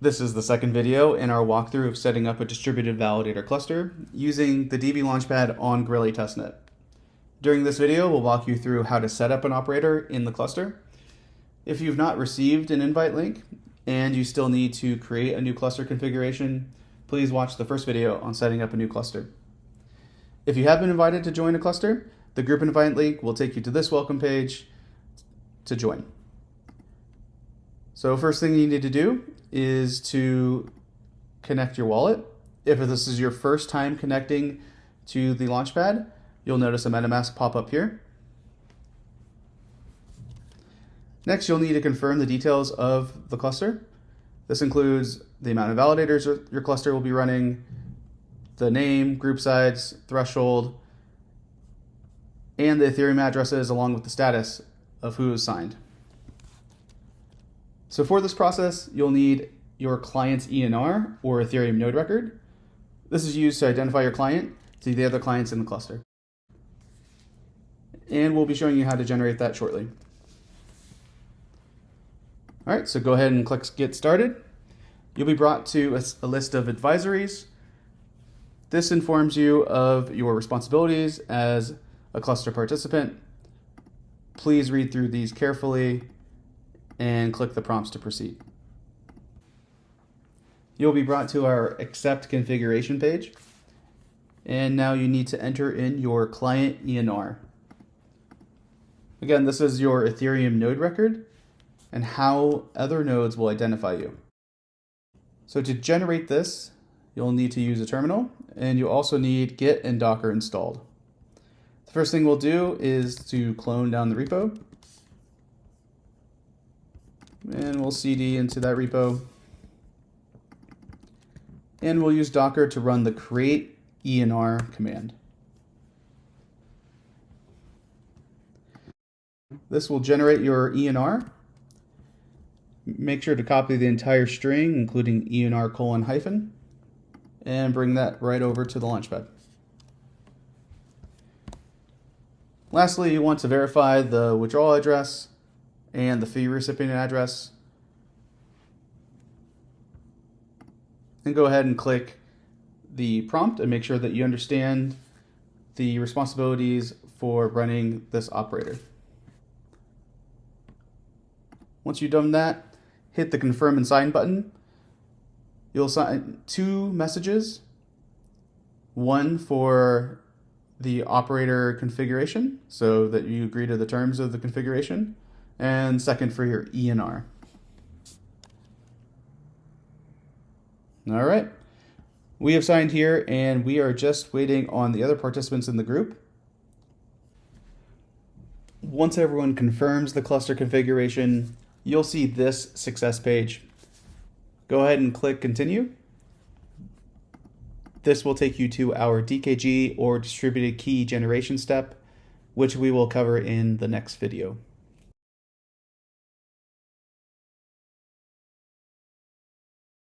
This is the second video in our walkthrough of setting up a distributed validator cluster using the DV Launchpad on Goerli testnet. During this video, we'll walk you through how to set up an operator in the cluster. If you've not received an invite link and you still need to create a new cluster configuration, please watch the first video on setting up a new cluster. If you have been invited to join a cluster, the group invite link will take you to this welcome page to join. So first thing you need to do is to connect your wallet. If this is your first time connecting to the Launchpad, you'll notice a MetaMask pop up here. Next, you'll need to confirm the details of the cluster. This includes the amount of validators your cluster will be running, the name, group size, threshold, and the Ethereum addresses along with the status of who is signed. So for this process, you'll need your client's ENR or Ethereum node record. This is used to identify your client to the other clients in the cluster. And we'll be showing you how to generate that shortly. All right, so go ahead and click Get Started. You'll be brought to a list of advisories. This informs you of your responsibilities as a cluster participant. Please read through these carefully and click the prompts to proceed. You'll be brought to our Accept Configuration page. And now you need to enter in your client ENR. Again, this is your Ethereum node record and how other nodes will identify you. So to generate this, you'll need to use a terminal, and you'll also need Git and Docker installed. The first thing we'll do is to clone down the repo. And we'll cd into that repo. And we'll use Docker to run the create ENR command. This will generate your ENR. Make sure to copy the entire string, including ENR:-, and bring that right over to the Launchpad. Lastly, you want to verify the withdrawal address and the fee recipient address. And go ahead and click the prompt and make sure that you understand the responsibilities for running this operator. Once you've done that, hit the confirm and sign button. You'll sign two messages, one for the operator configuration, so that you agree to the terms of the configuration, and second for your ENR. All right, we have signed here and we are just waiting on the other participants in the group. Once everyone confirms the cluster configuration, you'll see this success page. Go ahead and click continue. This will take you to our DKG or distributed key generation step, which we will cover in the next video.